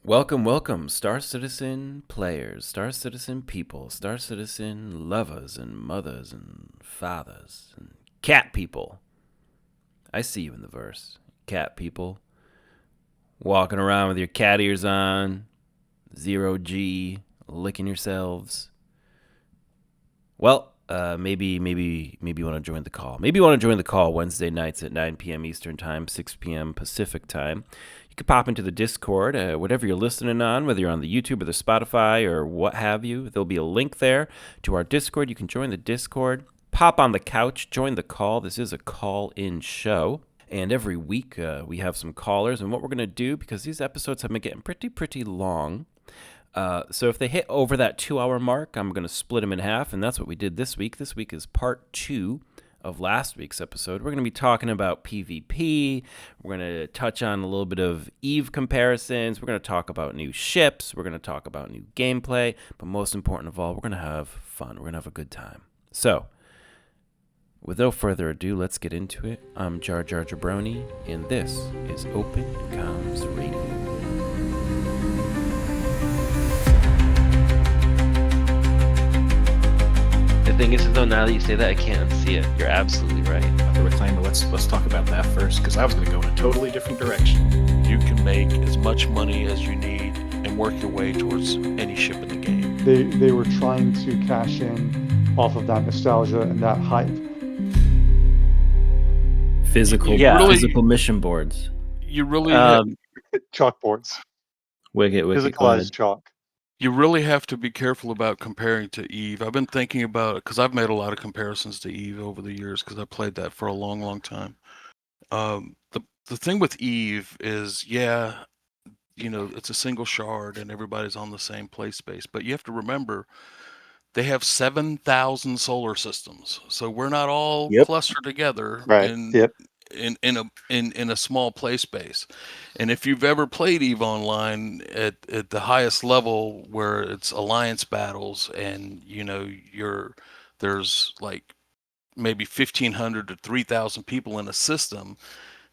Welcome, Star Citizen players, Star Citizen people, Star Citizen lovers and mothers and fathers and cat people. I see you in the verse. Cat people. Walking around with your cat ears on, 0G, licking yourselves. Well, maybe you want to join the call. Maybe you want to join the call Wednesday nights at 9 p.m. Eastern Time, 6 p.m. Pacific Time. You can pop into the Discord, whatever you're listening on, whether you're on the YouTube or the Spotify or what have you. There'll be a link there to our Discord. You can join the Discord, pop on the couch, join the call. This is a call-in show. And every week we have some callers. And what we're going to do, because these episodes have been getting pretty long, so if they hit over that 2-hour mark, I'm going to split them in half, and that's what we did this week. This week is part 2 of last week's episode. We're going to be talking about PvP. We're going to touch on a little bit of EVE comparisons. We're going to talk about new ships. We're going to talk about new gameplay. But most important of all, we're going to have fun. We're going to have a good time. So, with no further ado, let's get into it. I'm Jar Jar Jabroni, and this is Open Comms Radio. The thing is, though, now that you say that, I can't unsee it. You're absolutely right. The reclaimer. Let's talk about that first, because I was going to go in a totally different direction. You can make as much money as you need and work your way towards any ship in the game. They were trying to cash in off of that nostalgia and that hype. Physical mission boards. You really Chalkboards. Wicked. Physicalized chalk. You really have to be careful about comparing to EVE. I've been thinking about it because I've made a lot of comparisons to EVE over the years because I played that for a long time. The thing with EVE is, it's a single shard and everybody's on the same play space. But you have to remember, they have 7,000 solar systems, so we're not all clustered together in a small play space. And if you've ever played EVE Online at the highest level, where it's alliance battles, and there's like maybe 1,500 to 3,000 people in a system,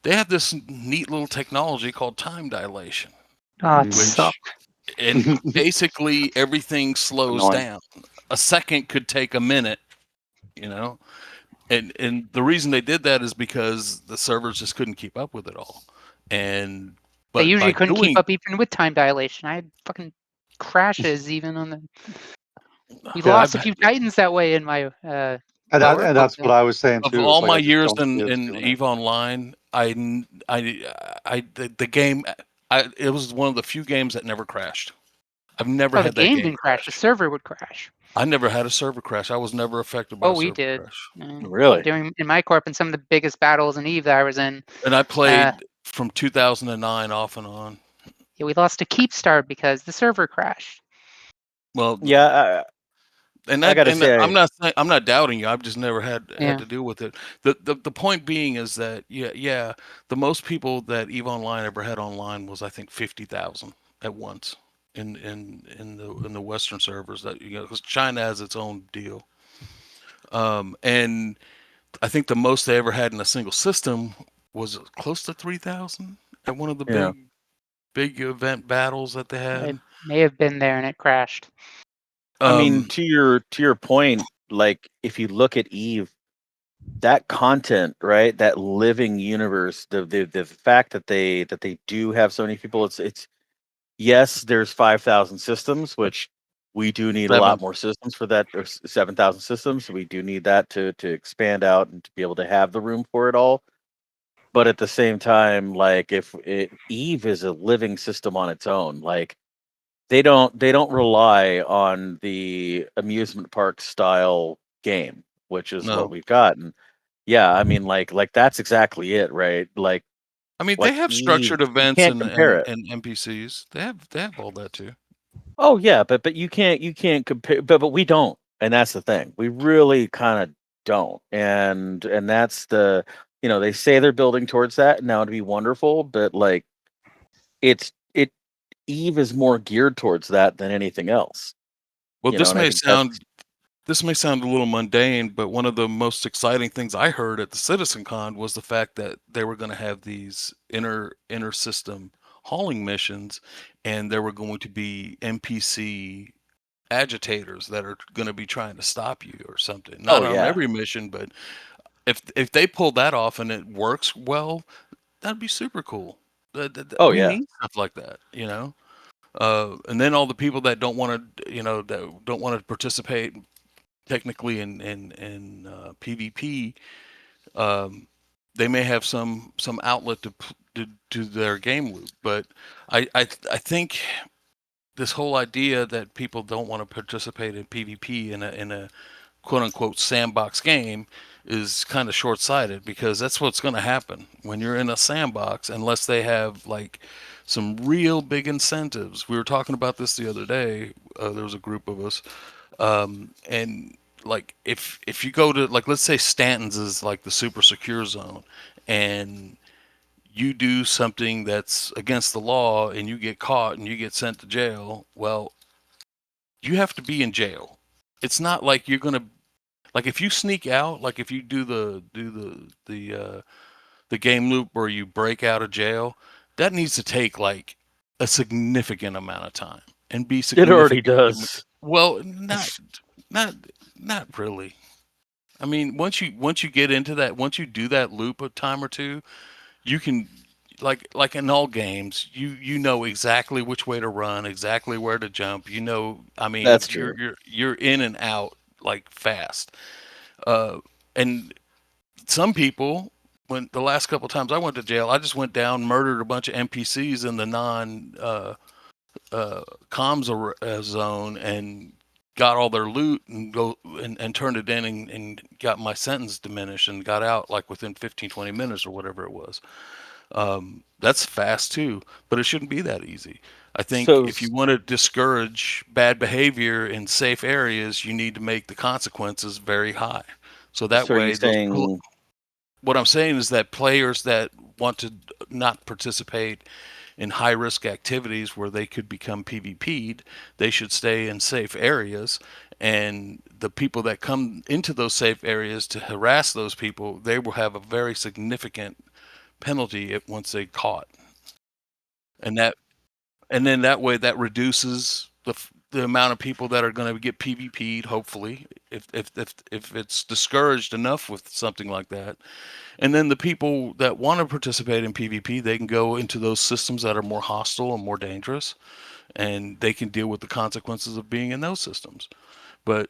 they have this neat little technology called time dilation. And basically everything slows down. A second could take a minute, And the reason they did that is because the servers just couldn't keep up with it all. They usually couldn't keep up even with time dilation. I had fucking crashes even on the. We lost a few Titans that way in my. And that's what I was saying too. Of all my years in EVE Online, the game, it was one of the few games that never crashed. I've never had that game. The game didn't crash. The server would crash. I never had a server crash. I was never affected by a server crash. Really? In my corp, in some of the biggest battles in EVE that I was in. And I played from 2009 off and on. Yeah, we lost a keep start because the server crashed. Well, yeah, and I gotta say, I'm not doubting you. I've just never had to deal with it. The point being is that the most people that EVE Online ever had online was, I think, 50,000 at once. In the Western servers, that because China has its own deal, and I think the most they ever had in a single system was close to 3,000 at one of the big event battles that they had. It may have been there and it crashed. I mean, to your point, like if you look at EVE, that content, right, that living universe, the fact that they do have so many people, it's. Yes, there's 5,000 systems, which we do need a lot more systems for that. There's 7,000 systems. We do need that to expand out and to be able to have the room for it all. But at the same time, like EVE is a living system on its own. Like they don't rely on the amusement park style game, which is what we've got. And I mean, like that's exactly it, right? Like. I mean, they have structured events and NPCs. They have all that too. Oh yeah, but you can't compare. But we don't, and that's the thing. We really kind of don't, and that's the they say they're building towards that now to be wonderful, but like EVE is more geared towards that than anything else. Well, this may sound a little mundane, but one of the most exciting things I heard at the CitizenCon was the fact that they were going to have these inter system hauling missions, and there were going to be NPC agitators that are going to be trying to stop you or something. Not on every mission, but if they pull that off and it works well, that'd be super cool. We need stuff like that, you know. And then all the people that don't want to, you know, that don't want to participate technically in PvP, they may have some outlet to their game loop. But I think this whole idea that people don't want to participate in PvP in a quote unquote sandbox game is kind of short sighted, because that's what's going to happen when you're in a sandbox, unless they have like some real big incentives. We were talking about this the other day. There was a group of us, and like if you go to, like, let's say Stanton's is like the super secure zone, and you do something that's against the law and you get caught and you get sent to jail, well, you have to be in jail. It's not like you're gonna, like, if you sneak out, like if you do the game loop where you break out of jail, that needs to take like a significant amount of time and be significant. It already does. Well, not really. I mean, once you get into that, once you do that loop a time or two, you can, like in all games, you know exactly which way to run, exactly where to jump. You know, I mean, that's true. You're in and out like fast. And some people, when the last couple of times I went to jail, I just went down, murdered a bunch of NPCs in the non comms zone, and got all their loot and and turned it in, and got my sentence diminished and got out like within 15-20 minutes or whatever it was. That's fast too, but it shouldn't be that easy. I think if you want to discourage bad behavior in safe areas, you need to make the consequences very high. So that way, what I'm saying is that players that want to not participate in high risk activities where they could become PvP'd, they should stay in safe areas. And the people that come into those safe areas to harass those people, they will have a very significant penalty once they caught. And then that way that reduces the amount of people that are going to get PvP'd, hopefully, if it's discouraged enough with something like that. And then the people that want to participate in PvP, they can go into those systems that are more hostile and more dangerous, and they can deal with the consequences of being in those systems. But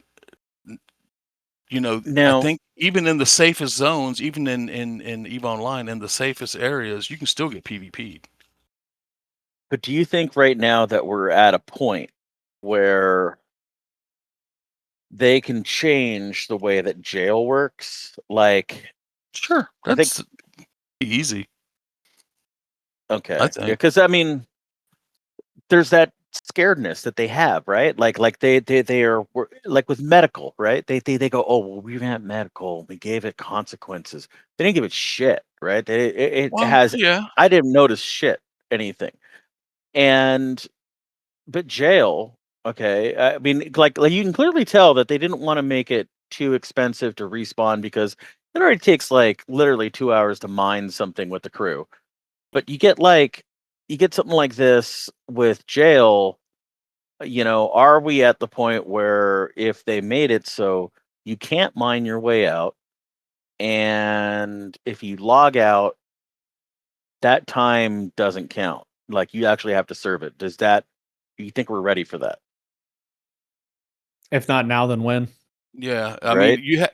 you know, now, I think even in the safest zones, even in EVE Online, in the safest areas, you can still get PvP'd. But do you think right now that we're at a point where they can change the way that jail works? Like, sure, that's easy. Okay, because I mean, there's that scaredness that they have, right? Like they are like with medical, right? They go, oh well, we have medical, we gave it consequences. They didn't give it shit, right? It has. Yeah. I didn't notice anything, but jail. Okay, I mean, like you can clearly tell that they didn't want to make it too expensive to respawn, because it already takes like literally 2 hours to mine something with the crew. But you get something like this with jail. You know, are we at the point where if they made it so you can't mine your way out, and if you log out, that time doesn't count? Like, you actually have to serve it. Do you think we're ready for that? If not now, then when? Yeah, I mean,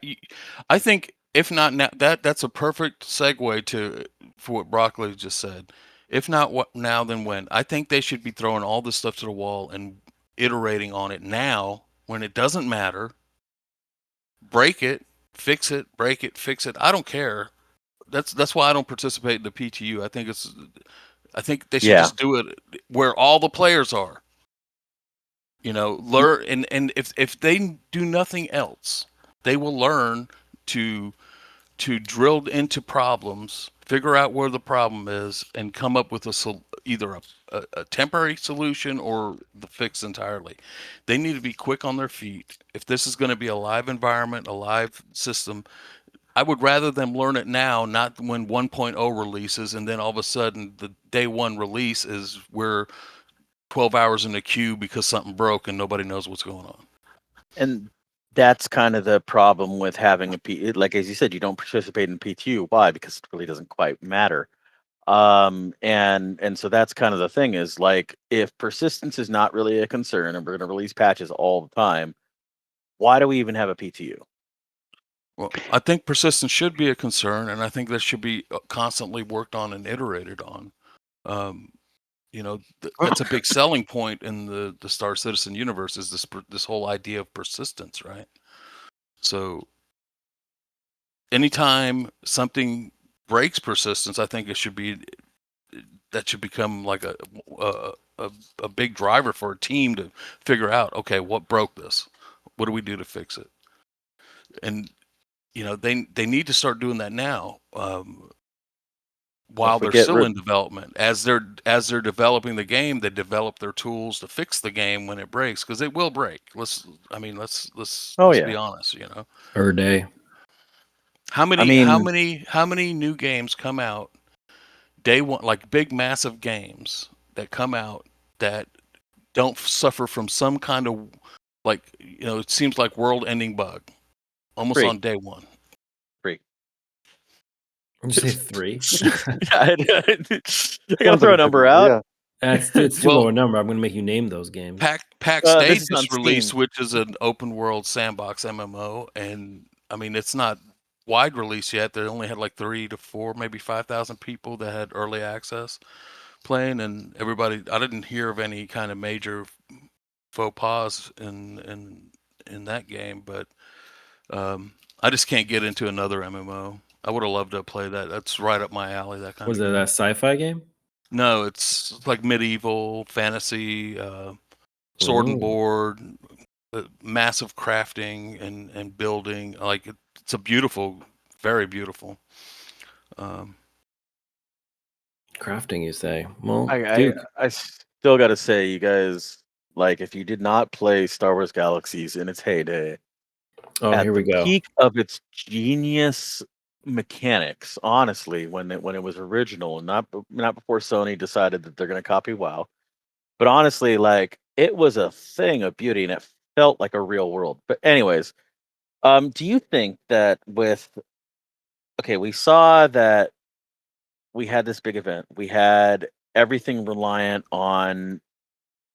I think if not now, that's a perfect segue for what Broccoli just said. If not what now, then when? I think they should be throwing all this stuff to the wall and iterating on it now, when it doesn't matter. Break it, fix it, break it, fix it. I don't care. That's why I don't participate in the PTU. I think they should just do it where all the players are. You know, learn, and if they do nothing else, they will learn to drill into problems, figure out where the problem is, and come up with either a temporary solution or the fix entirely. They need to be quick on their feet. If this is going to be a live environment, a live system, I would rather them learn it now, not when 1.0 releases, and then all of a sudden the day one release is we're 12 hours in the queue because something broke and nobody knows what's going on. And that's kind of the problem with having like as you said, you don't participate in PTU. Why? Because it really doesn't quite matter. And so that's kind of the thing is like if persistence is not really a concern and we're going to release patches all the time, why do we even have a PTU? Well, I think persistence should be a concern, and I think that should be constantly worked on and iterated on. That's a big selling point in the Star Citizen universe is this whole idea of persistence, right? So anytime something breaks persistence, I think that should become like a big driver for a team to figure out, okay, what broke this? What do we do to fix it? And they need to start doing that now. While they're still in development, as they're developing the game, they develop their tools to fix the game when it breaks, because it will break. Let's be honest. Per day. How many new games come out day one, like big massive games that come out that don't suffer from some kind of it seems like world-ending bug almost on day one. Did you say 3? I gotta throw a number out. Yeah. It's too low a number. I'm going to make you name those games. PAX Day just released, which is an open world sandbox MMO, and I mean it's not wide release yet. They only had like 3 to 4, maybe 5,000 people that had early access playing, and everybody. I didn't hear of any kind of major faux pas in that game, but I just can't get into another MMO. I would have loved to play that. That's right up my alley. That kind of. Was it that sci-fi game? No, it's like medieval fantasy, sword and board, massive crafting and building. Like it's a beautiful, very beautiful. Crafting, you say? Well, I still got to say, you guys, like if you did not play Star Wars Galaxies in its heyday, here we go. Peak of its genius mechanics, honestly, when it was original, and not before Sony decided that they're going to copy WoW, but honestly, like it was a thing of beauty, and it felt like a real world. But anyways, do you think that we saw that we had this big event, we had everything reliant on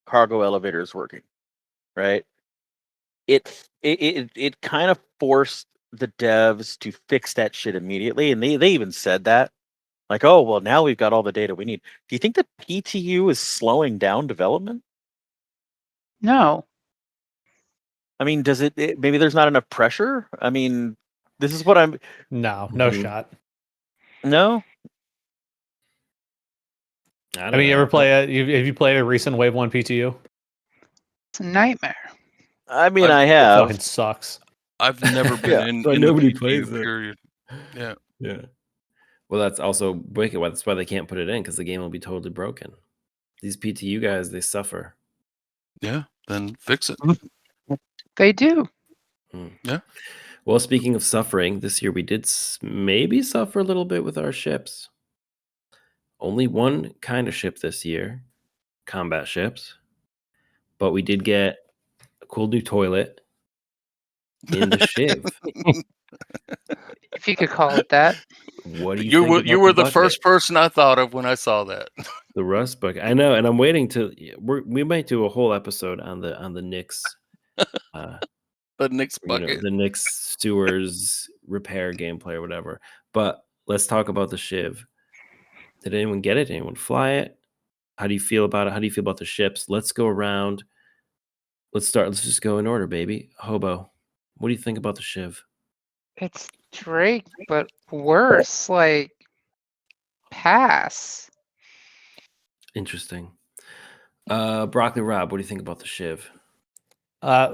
cargo elevators working, right? It kind of forced the devs to fix that shit immediately, and they even said that, like, oh well, now we've got all the data we need. Do you think the PTU is slowing down development? No. I mean, does it maybe there's not enough pressure? I mean, this is what I'm. No shot. No. I mean, you ever play have you played a recent Wave 1 PTU? It's a nightmare. I mean, I have. It fucking sucks. I've never been in nobody the plays PTU it. period. Yeah. Yeah. Well, that's also wicked. That's why they can't put it in, because the game will be totally broken. These PTU guys, they suffer. Yeah. Then fix it. They do. Yeah. Well, speaking of suffering, this year we did maybe suffer a little bit with our ships. Only one kind of ship this year, combat ships. But we did get a cool new toilet in the Shiv. If you could call it that. What do you think? You were the first person I thought of when I saw that. The Rust bucket. I know, and I'm waiting to. We might do a whole episode on the Nyx. The Nyx bucket. The Nyx sewers repair gameplay or whatever. But let's talk about the Shiv. Did anyone get it? Did anyone fly it? How do you feel about it? How do you feel about the ships? Let's go around. Let's start. Let's just go in order, baby. Hobo, what do you think about the Shiv? It's Drake, but worse. Like, pass. Interesting. Broccoli Rob, what do you think about the Shiv?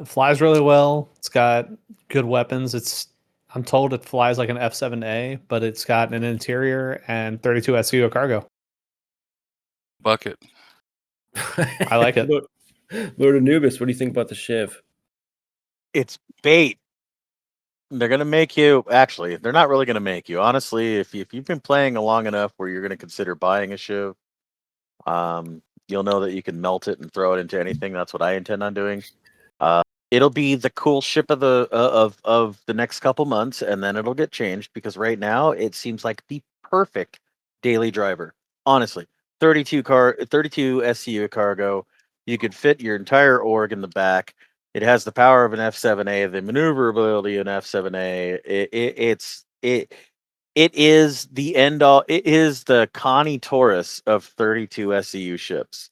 Flies really well. It's got good weapons. I'm told it flies like an F7A, but it's got an interior and 32 SEO cargo. Bucket. I like it. Lord Anubis, what do you think about the Shiv? It's bait. They're gonna make you. Actually, they're not really gonna make you. Honestly, if you've been playing long enough where you're gonna consider buying a Shiv, you'll know that you can melt it and throw it into anything. That's what I intend on doing. It'll be the cool ship of the next couple months, and then it'll get changed because right now it seems like the perfect daily driver. Honestly, 32 SCU cargo. You could fit your entire org in the back. It has the power of an F7A, the maneuverability of an F7A. It is the end all. It is the Connie Taurus of 32 SCU ships.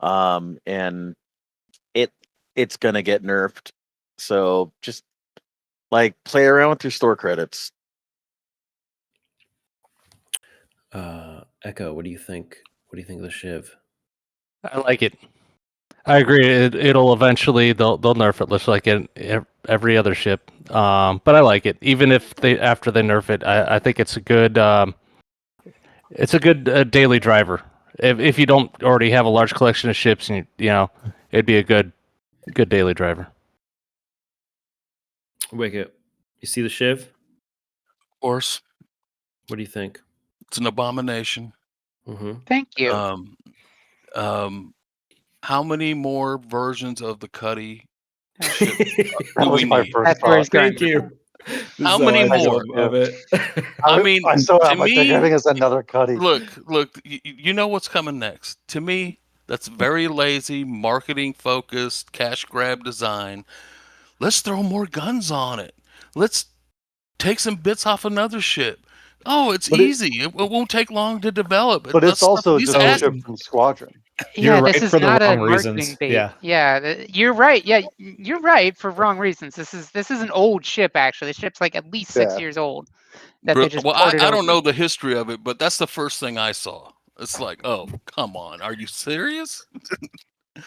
And it's gonna get nerfed. So just like play around with your store credits. Echo, what do you think? What do you think of the Shiv? I like it. I agree. It'll eventually they'll nerf it, just like every other ship. But I like it. Even if after they nerf it, I think it's a good daily driver. If you don't already have a large collection of ships, and you know, it'd be a good daily driver. Wicket, you see the Shiv? Of course, What do you think? it's an abomination. Mm-hmm. Thank you. How many more versions of the Cuddy ship That was my need? first That's where he's thought. going. Thank you. How many more? Of it. I mean, I still to am. Like, me, they're giving us another Cuddy. look, you know what's coming next. To me, that's very lazy, marketing focused, cash grab design. Let's throw more guns on it. Let's take some bits off another ship. Oh, it's easy. It won't take long to develop. But it's also these just a ship from Squadron. You're This right is for the not a wrong marketing reasons. bait. Yeah. You're right. Yeah, you're right for wrong reasons. This is an old ship actually. The ship's like at least 6 years old. That they just Well, ported I don't over. know the history of it, but that's the first thing I saw. It's like, oh, come on. Are you serious?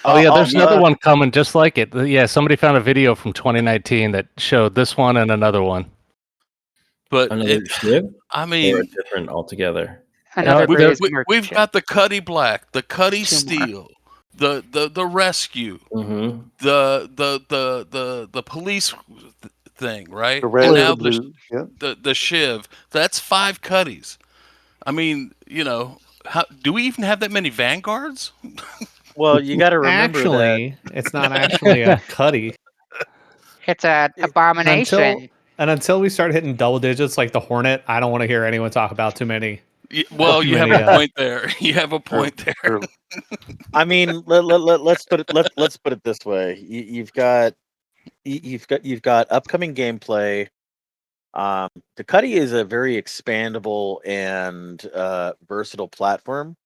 Oh yeah, there's another one coming just like it. Yeah, somebody found a video from 2019 that showed this one and another one. But another Shiv? I mean, or different altogether. Another we've got the Cuddy Black, the Cuddy Steel, the Rescue, Mm-hmm. the police thing, right? The red, and now the blue. the Shiv. That's 5 Cuddies. I mean, you know, do we even have that many Vanguards? Well, you got to remember actually, it's not actually a Cuddy. It's an abomination. Until we start hitting double digits like the Hornet, I don't want to hear anyone talk about too many. Well, you have a point there. You have a point there. I mean, let's put it this way. You've got upcoming gameplay. The Cuddy is a very expandable and versatile platform.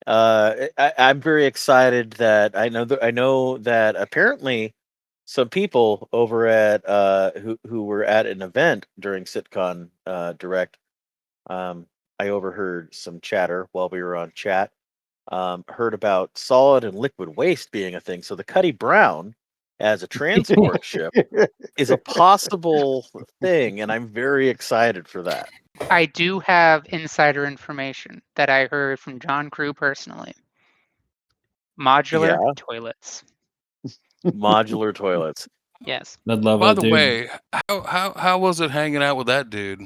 I'm very excited that I know that apparently some people over at who were at an event during CitizenCon Direct. I overheard some chatter while we were on chat. Heard about solid and liquid waste being a thing. So the Cuddy Brown as a transport ship is a possible thing, and I'm very excited for that. I do have insider information that I heard from John Crew personally. Modular toilets. Modular toilets. Yes. I'd love By it, the dude. way, how was it hanging out with that dude?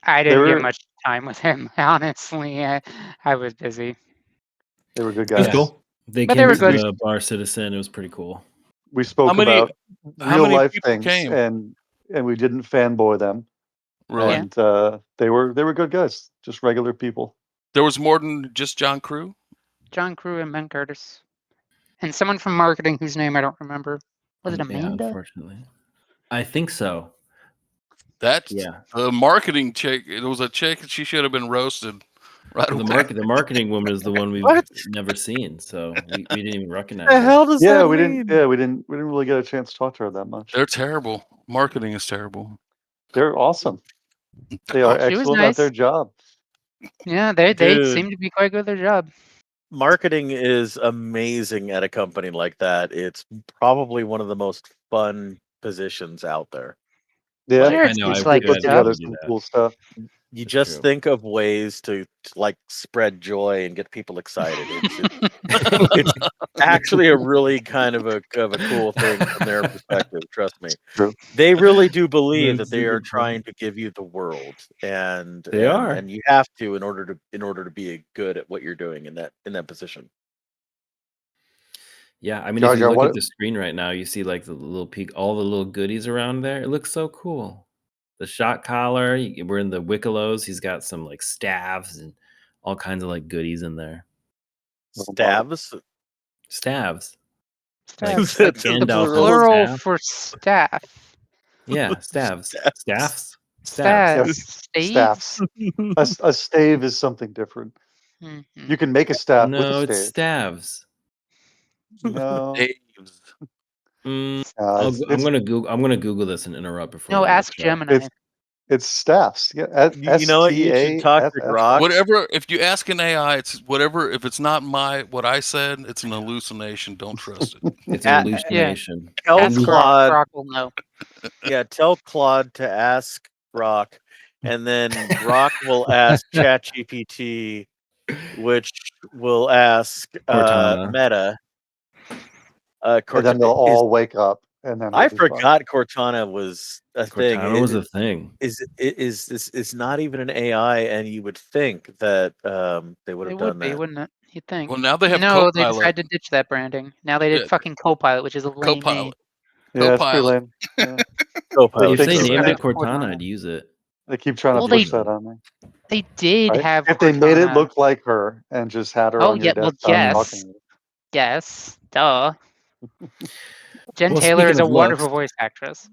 I didn't get much time with him, honestly. I was busy. They were good It was guys. cool. They But came they were to good. the Bar Citizen. It was pretty cool. We spoke about how real many life people things, came? and we didn't fanboy them. Really? And they were good guys, just regular people. There was more than just John Crew? John Crew and Ben Curtis. And someone from marketing whose name I don't remember. Was it Amanda? Yeah, unfortunately. I think so. That's the marketing chick. It was a chick. She should have been roasted. Right. The marketing woman is the one we've never seen, so we didn't even recognize The her. hell does that mean? We didn't really get a chance to talk to her that much. They're terrible. Marketing is terrible. They're awesome. They are excellent at their job. Yeah, they seem to be quite good at their job. Marketing is amazing at a company like that. It's probably one of the most fun positions out there. Yeah, Jared I know. seems They like put it, together though. some cool stuff. You That's just true. think of ways to like spread joy and get people excited. It's actually a really kind of a cool thing from their perspective. Trust me, True. they really do believe that That's a they are good point. trying to give you the world, and They are. and you have to in order to be good at what you're doing in that position. Yeah, I mean, Jar if you Jar, look what- at the screen right now, you see like the little peak, all the little goodies around there. It looks so cool. The shot collar. We're in the Wickelos. He's got some like staves and all kinds of like goodies in there. Stabs. Staves. Staff. It's Like the The Gandalf plural staff. for staff. Yeah, staves. Staves. Staffs. Staves. Staffs. A stave is something different. Mhm. You can make a staff with No, a it's stave. staves. No, Staves. I'm it's gonna Google this and interrupt before No, we end the ask show. Gemini. it's staffs. Yeah, You know what? You should talk to STAFF. Grok. Whatever. If you ask an AI, it's whatever. If it's not what I said, it's an hallucination. Don't trust it. It's an A- hallucination. Tell Ask Grok. Claude. Grok will know. Yeah, tell Claude to ask Grok, and then Grok will ask ChatGPT, which will ask Cortana. Meta. And then they'll all wake up, and then I it'll be fun. forgot Cortana was a thing. Cortana was a thing. Is not even an AI, and you would think that they would It have would done be, that. wouldn't it? You'd think. Well, now they have No, they Copilot. decided to ditch that branding. Now they did Yeah. fucking Copilot, which is a lame name. Copilot. Yeah, it's pretty Copilot. lame. Yeah. Copilot. If they think named so. it Cortana, I'd use it. They keep trying Well, to push that on me. They did Right? have If they made it Cortana. look like her and just had her Oh, on your yeah, well, desktop yes. talking. Yes, duh. Jen Well, Taylor is speaking a of wonderful looks- voice actress.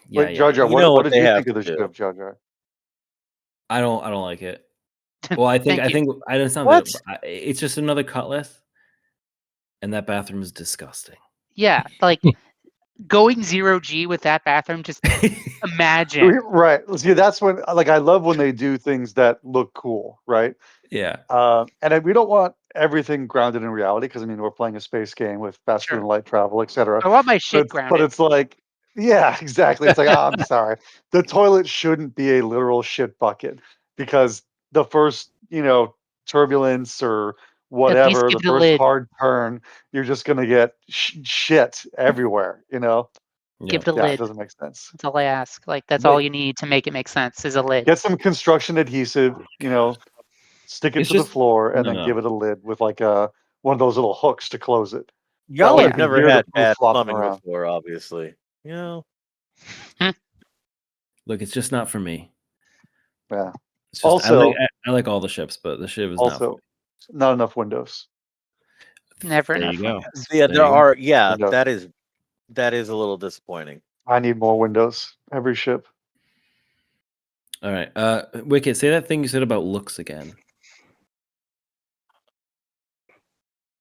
Wait, Jar Jar, You know what what did you they think have of the to do. Shiv, Jar Jar? I don't like it. Well, I think Thank you. it's not What? that it's just another cutlass, and that bathroom is disgusting. Yeah, like going 0G with that bathroom, just imagine. Right. See, that's when, like, I love when they do things that look cool, right? Yeah. And we don't want everything grounded in reality because, I mean, we're playing a space game with faster Sure. than light travel, etc. I want my shit But grounded. it's like, yeah, exactly. It's like, oh, I'm sorry. The toilet shouldn't be a literal shit bucket because the first, turbulence or whatever, give the it a first lid. hard turn, you're just going to get shit everywhere, Give it a Yeah, lid. it doesn't make sense. That's all I ask. Like, that's But- all you need to make it make sense is a lid. Get some construction adhesive, stick it It's to the just- floor, and no, then no. give it a lid with like one of those little hooks to close it. Y'all way you have can never hear the had poo bad flopping plumbing around. before, obviously. Look, it's just not for me. Yeah. It's just, Also- I like all the ships, but the Shiv is not for Also, me. not enough windows. Never There enough you go. windows. Yeah, There there you go. are. Yeah, Windows. that is a little disappointing. I need more windows. Every ship. All right. Wicket, say that thing you said about looks again.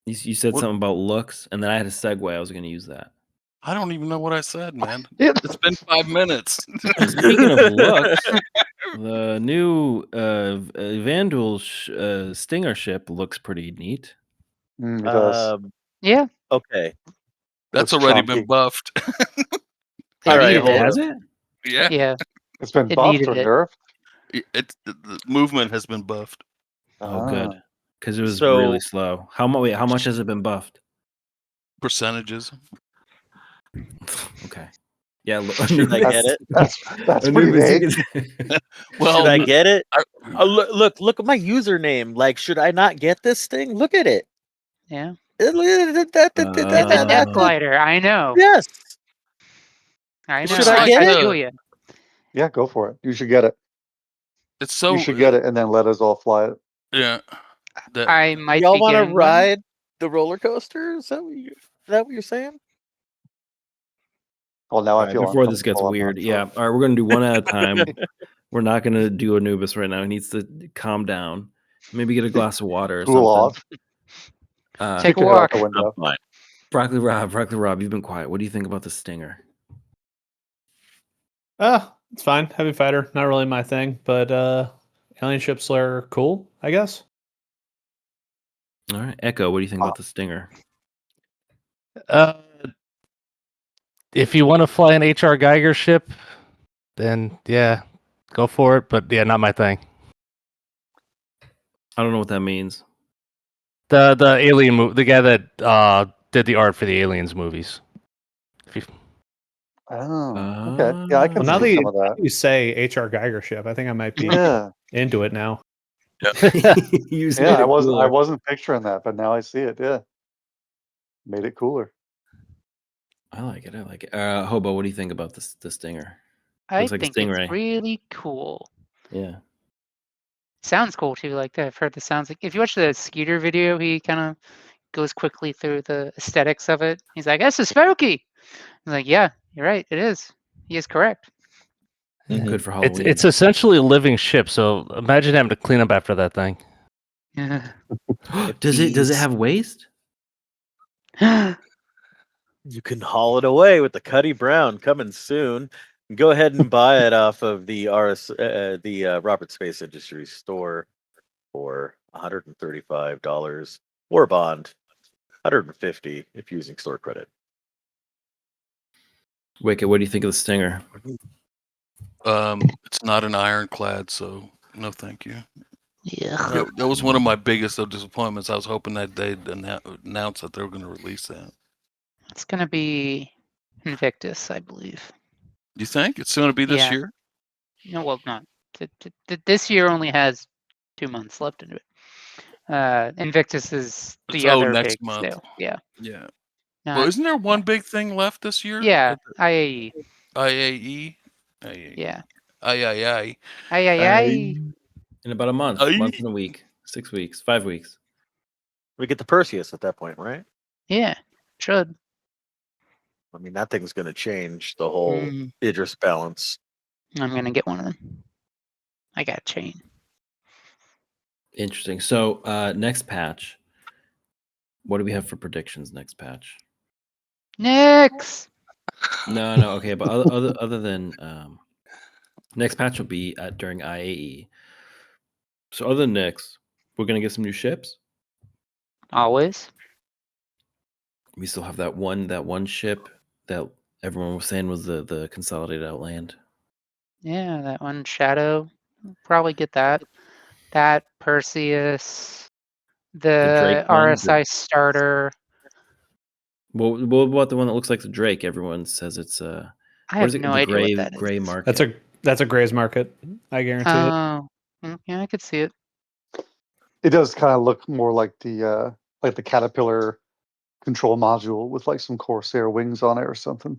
You said What? something about looks, and then I had a segue. I was going to use that. I don't even know what I said, man. Yeah. It's been 5 minutes. Speaking of looks, the new Vandal Stinger ship looks pretty neat. It does. Yeah, Okay. That's Looks already chunky. been buffed. it All right, needed hold it. on. Has it? Yeah. Yeah, It's been It buffed needed or it. nerfed. The movement has been buffed. Oh, good. Ah. Because it was So- really slow. How much has it been buffed? Percentages. Okay. Yeah. Should I get it? That's pretty Anubis, you vague. can- Well, Should I get it? I- Look at my username. Like, should I not get this thing? Look at it. yeah. It's It's a death glider. I know. Yes. I know. Should I I get it? feel you. Yeah, go for it. You should get it. it's so. You should get it and then let us all fly it. Yeah. That- I might Y'all be want to getting one. ride the roller coaster? Is that what you're saying? Well, now All I right, feel before this uncomfortable. gets I'm not weird, sure. yeah. All right, we're gonna do one at a time. We're not gonna do Anubis right now. He needs to calm down. Maybe get a glass of water or Cool something. off. Take Kick a your head out walk. the window. I'm fine. Broccoli Rob, you've been quiet. What do you think about the Stinger? It's fine. Heavy fighter, not really my thing, but alien ships are cool, I guess. All right, Echo, what do you think about the Stinger? If you want to fly an HR Geiger ship, then yeah, Go for it, but yeah, not my thing. I don't know what that means. The alien the guy that did the art for the Aliens movies. Oh, okay. Yeah, I can Well, now see that some of that. you say H.R. Geiger ship, I think I might be Yeah, into it now. You just yeah. made I it I cooler. wasn't picturing that, but now I see it. Yeah, made it cooler. I like it. I like it. Hobo, what do you think about this? The stinger? I Looks like a think it's stingray. really cool. Yeah. Sounds cool too. Like I've heard the sounds. Like if you watch the Skeeter video, he kind of goes quickly through the aesthetics of it. He's like, "This is spooky." I'm like, "Yeah, you're right. It is. He is correct." Good for Halloween. It's essentially a living ship, so imagine having to clean up after that thing. Yeah. Does it have waste? You can haul it away with the Cuddy Brown coming soon. Go ahead and buy it off of the Robert Space Industries store for $135 or bond, $150 if using store credit. Wicked, what do you think of the stinger? It's not an ironclad, so no, thank you. Yeah. That was one of my biggest disappointments. I was hoping that they'd announce that they were going to release that. It's gonna be Invictus, I believe. You think it's going to be this Yeah. year? No, well, not. This year only has 2 months left into it. Invictus is the other next big month. sale. Yeah. Yeah. Not, Well, isn't there one big thing left this year? yeah. IAE. IAE. Yeah. IAI. IAI. In about a month. Month and a week. 6 weeks. 5 weeks. We get the Perseus at that point, right? Yeah. Should. I mean, that thing's going to change the whole Idris balance. I'm gonna get one of them. I got a chain. Interesting. So next patch. What do we have for predictions next patch? Nix. No. Okay, but other than next patch will be during IAE. So other than Nyx, we're gonna get some new ships. Always. We still have that one ship that everyone was saying was the consolidated Outland. Yeah, that one Shadow. Probably get that. That Perseus. The Drake one, RSI starter. What about the one that looks like the Drake? Everyone says it's I have no idea what that is. gray market. That's a Gray's market. I guarantee it. Oh, yeah, I could see it. It does kind of look more like the Caterpillar control module with like some Corsair wings on it or something.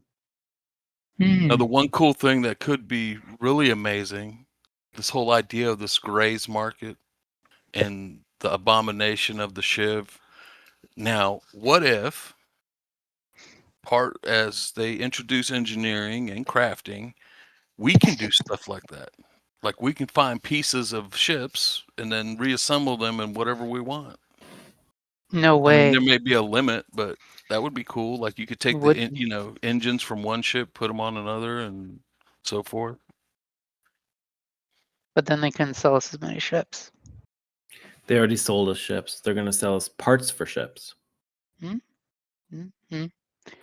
Now, the one cool thing that could be really amazing, this whole idea of this Gray's market and the abomination of the Shiv. Now, what if as they introduce engineering and crafting, we can do stuff like that? Like we can find pieces of ships and then reassemble them in whatever we want. No I way. mean, there may be a limit, but that would be cool. Like you could take the engines from one ship, put them on another, and so forth. But then they couldn't sell us as many ships. They already sold us ships. They're gonna sell us parts for ships.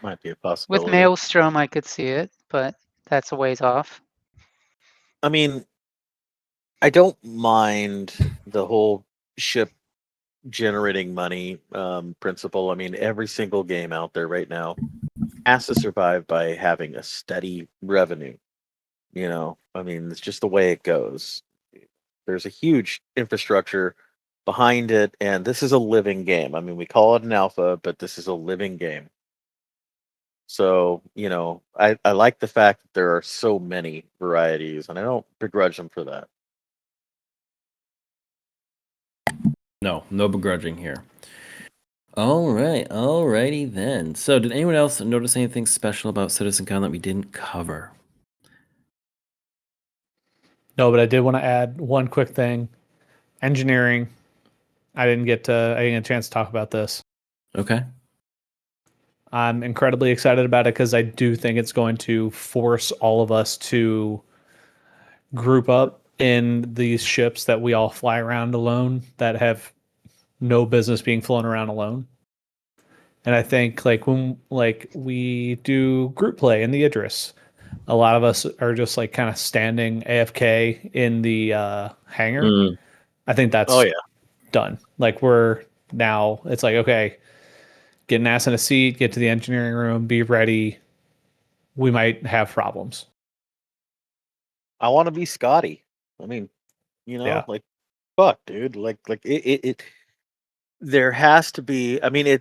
Might be a possibility. With Maelstrom, I could see it, but that's a ways off. I mean, I don't mind the whole ship generating money principle. I mean, every single game out there right now has to survive by having a steady revenue. I mean, it's just the way it goes. There's a huge infrastructure behind it, and this is a living game. I mean, we call it an alpha, but this is a living game. So, I like the fact that there are so many varieties, and I don't begrudge them for that. No begrudging here. All right, alrighty then. So, did anyone else notice anything special about CitizenCon that we didn't cover? No, but I did want to add one quick thing. Engineering. I didn't get a chance to talk about this. Okay. I'm incredibly excited about it because I do think it's going to force all of us to group up in these ships that we all fly around alone that have no business being flown around alone. And I think when we do group play in the Idris, a lot of us are just like kind of standing AFK in the hangar. Mm. I think that's Oh yeah. done. Like we're now, it's like, okay, get an ass in a seat, get to the engineering room, be ready. We might have problems. I want to be Scotty. I mean, Yeah. like, fuck, dude. Like it there has to be. I mean,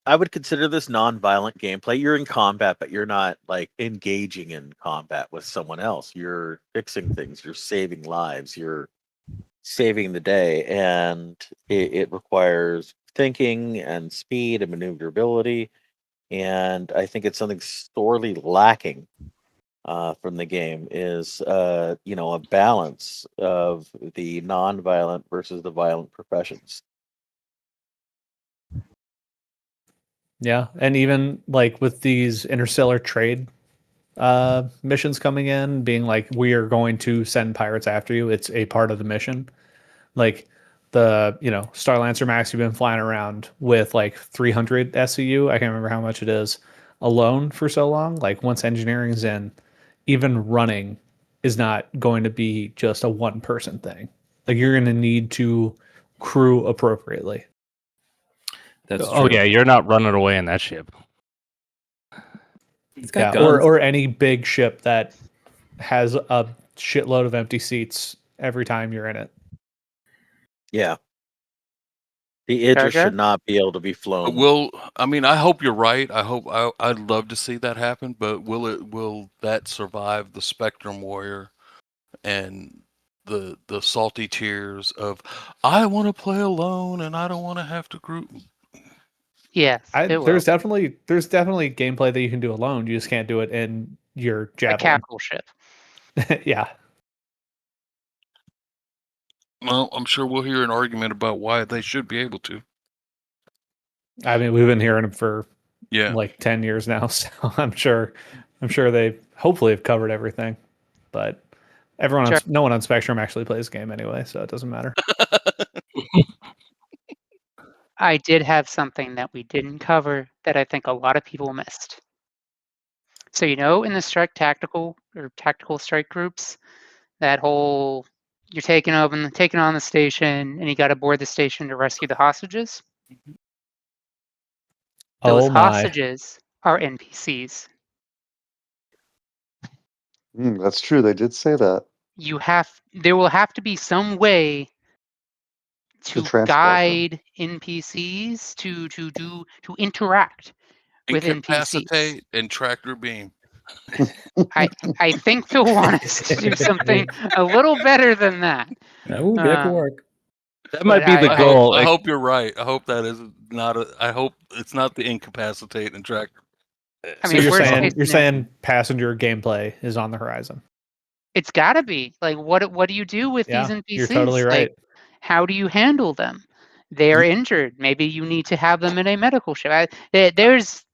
I would consider this non-violent gameplay. You're in combat, but you're not like engaging in combat with someone else. You're fixing things. You're saving lives. You're saving the day, and it requires thinking and speed and maneuverability. And I think it's something sorely lacking from the game is a balance of the non-violent versus the violent professions. Yeah. And even like with these interstellar trade missions coming in, being like, we are going to send pirates after you. It's a part of the mission. Like the, Star Lancer Max, you've been flying around with like 300 SCU. I can't remember how much it is alone for so long. Like once engineering's in, even running is not going to be just a one person thing. Like you're going to need to crew appropriately. That's Oh true. yeah, you're not running away in that ship. It's got Yeah, guns. or any big ship that has a shitload of empty seats every time you're in it. Yeah. The Idris Jar? should not be able to be flown. I mean, I hope you're right. I'd love to see that happen, but will that survive the Spectrum Warrior and the salty tears of I want to play alone and I don't want to have to group? Yes, it will. There's definitely gameplay that you can do alone. You just can't do it in your A Javelin. capital ship. Yeah. Well, I'm sure we'll hear an argument about why they should be able to. I mean, we've been hearing them for Yeah. like 10 years now, so I'm sure they hopefully have covered everything. But no one on Spectrum actually plays the game anyway, so it doesn't matter. I did have something that we didn't cover that I think a lot of people missed. So in the strike tactical or tactical strike groups, that whole you're taking on the station and you got to board the station to rescue the hostages. Those Oh my. hostages are NPCs. That's true. They did say that. There will have to be some way to transport them. guide NPCs to interact with NPCs. Incapacitate and tractor beam. I think they'll want us to do something a little better than that. Oh, that could work. That might be the I goal. I hope you're right. I hope that is not I hope it's not the incapacitate and tractor. I So mean, you're saying passenger gameplay is on the horizon. It's got to be. Like, what do you do with these NPCs? You're totally right. Like, how do you handle them? They are injured. Maybe you need to have them in a medical ship. There's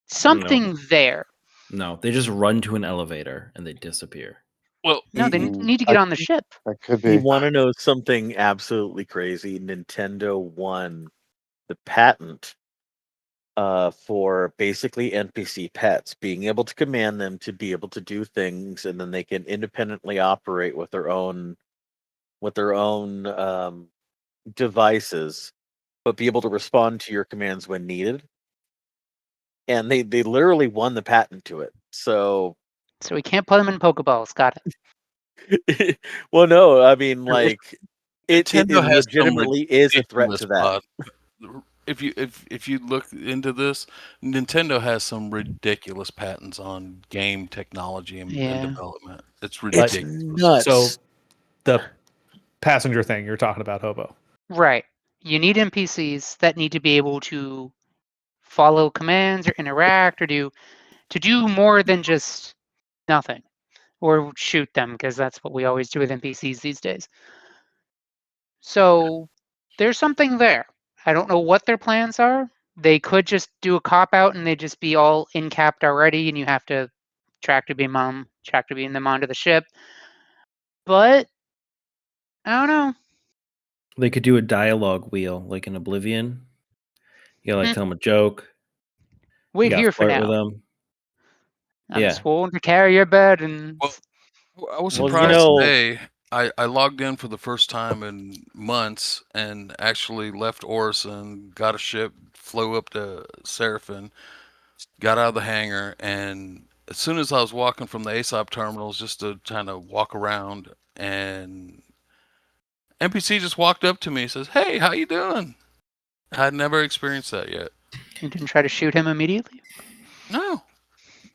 something there. No, they just run to an elevator and they disappear. Well, No, they need to get on the ship. That could You be. want to know something absolutely crazy? Nintendo won the patent for basically NPC pets, being able to command them to be able to do things, and then they can independently operate with their own devices, but be able to respond to your commands when needed. And they literally won the patent to it. So we can't put them in Pokeballs. Got it. well, no, I mean, like it Nintendo has some legitimately is a threat to that. If you look into this, Nintendo has some ridiculous patents on game technology and development. It's ridiculous. It's nuts. So the passenger thing you're talking about, Hobo. Right. You need NPCs that need to be able to follow commands or interact or do more than just nothing or shoot them, because that's what we always do with NPCs these days. So there's something there. I don't know what their plans are. They could just do a cop out and they just be all incapped already, and you have to tractor beam them onto the ship. But I don't know. They could do a dialogue wheel like in Oblivion. You gotta tell them a joke. Wait here for now. With them. I'm Yeah. sworn to carry your burdens. Well, I was Well, you surprised know- today. I logged in for the first time in months and actually left Orison, got a ship, flew up to Seraphin, got out of the hangar, and as soon as I was walking from the ASOP terminals just to kind of walk around, and NPC just walked up to me and says, "Hey, how you doing?" I'd never experienced that yet. You didn't try to shoot him immediately? No.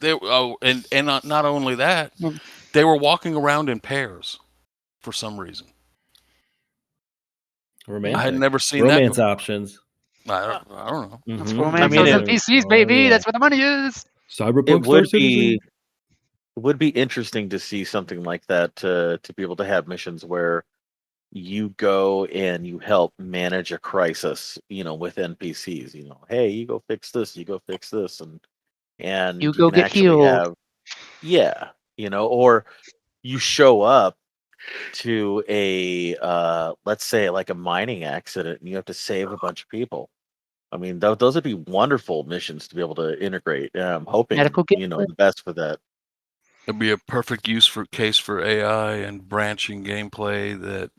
And not only that, Mm. they were walking around in pairs for some reason. Romantic. I had never seen romance that. options. I don't know. Let's Mhm. romance mean, those it- NPCs, Oh, baby. yeah. That's where the money is. Cyberpunk It Star would Citizen. be interesting to see something like that, to be able to have missions where you go and you help manage a crisis, with NPCs. Hey, you go fix this, you go fix this, and You you go can get actually healed. have, yeah, or you show up to a let's say like a mining accident and you have to save a bunch of people. I mean, those would be wonderful missions to be able to integrate. And I'm hoping, Medical the best for that. It'd be a perfect case for AI and branching gameplay that,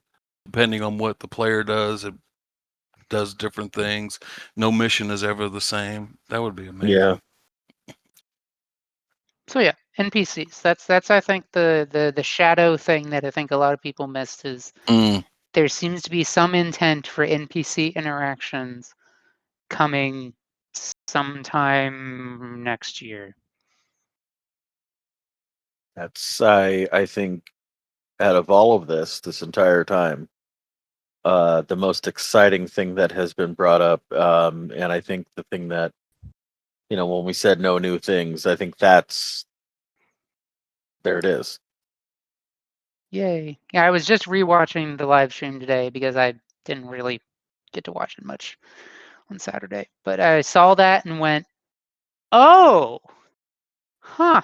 depending on what the player does, it does different things. No mission is ever the same. That would be amazing. Yeah. So yeah, NPCs. That's I think the shadow thing that I think a lot of people missed is there seems to be some intent for NPC interactions coming sometime next year. That's I think out of all of this entire time, the most exciting thing that has been brought up, and I think the thing that, when we said no new things, I think there it is. Yay. Yeah, I was just rewatching the live stream today because I didn't really get to watch it much on Saturday. But I saw that and went, oh, huh.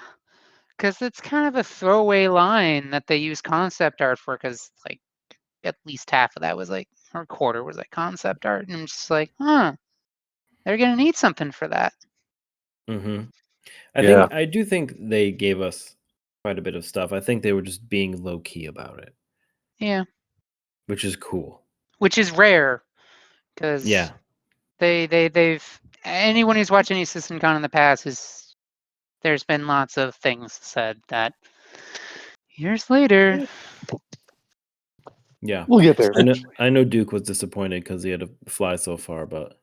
Because it's kind of a throwaway line that they use concept art for, because like at least half of that was like, or a quarter was like concept art. And I'm just like, huh, they're going to need something for that. Mm-hmm. Yeah. I do think they gave us quite a bit of stuff. I think they were just being low key about it, Yeah. which is cool. Which is rare, because Yeah. they've anyone who's watched any CitizenCon in the past there's been lots of things said that years later. Yeah. We'll get there. I know Duke was disappointed because he had to fly so far, but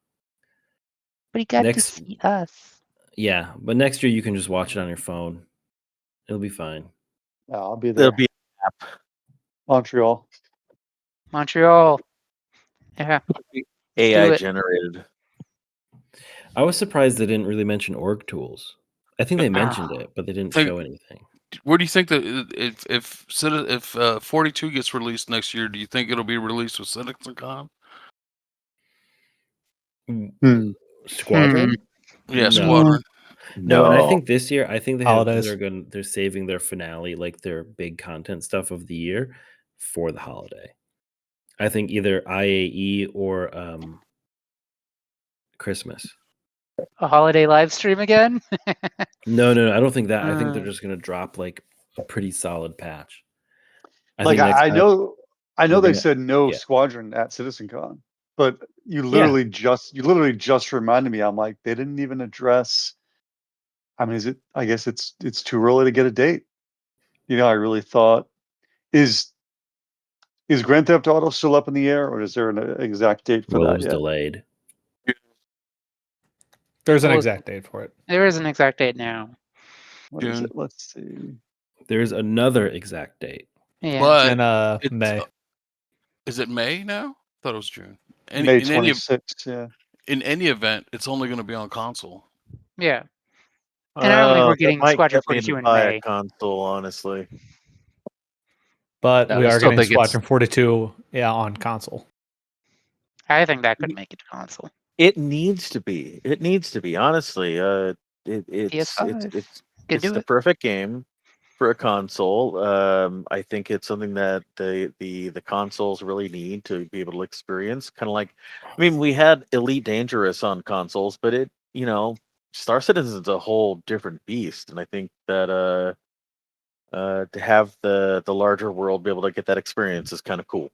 But he got to next- see us. yeah, but next year you can just watch it on your phone. It'll be fine. I'll be there. There'll be Montreal. Montreal. Yeah. AI it. generated. I was surprised they didn't really mention org tools. I think they mentioned it, but they didn't Think- show anything. Where do you think that if 42 gets released next year, do you think it'll be released with CitizenCon? Squadron? Yeah, No. Squadron. No, and I think this year, Holidays. they're saving their finale, like their big content stuff of the year, for the holiday. I think either IAE or Christmas. A holiday live stream again? No, I don't think that. I think they're just gonna drop like a pretty solid patch. Like think next I time- know we're they gonna- said no yeah. Squadron at CitizenCon, but you literally just reminded me. I'm like, they didn't even address. I mean, I guess it's too early to get a date. I really thought is Grand Theft Auto still up in the air, or is there an exact date for Well, it that was yet? delayed. There's an Well, exact date for it. There is an exact date now. What is June. it? Let's see. There's another exact date. Yeah. But In it's- May. is it May now? I thought it was June. May 26th. Yeah. In any event, it's only going to be on console. Yeah. And I don't think we're That getting might Squadron get me 42 to in buy May. a console, honestly. But Yeah, we I are still getting think it's- Squadron 42 on console. I think that could make it to console. It needs to be. It needs to be. Honestly, it's PS5. it's do the it. perfect game for a console. I think it's something that the consoles really need to be able to experience. Kind of like, I mean, we had Elite Dangerous on consoles, but it Star Citizen is a whole different beast, and I think that to have the larger world be able to get that experience is kind of cool.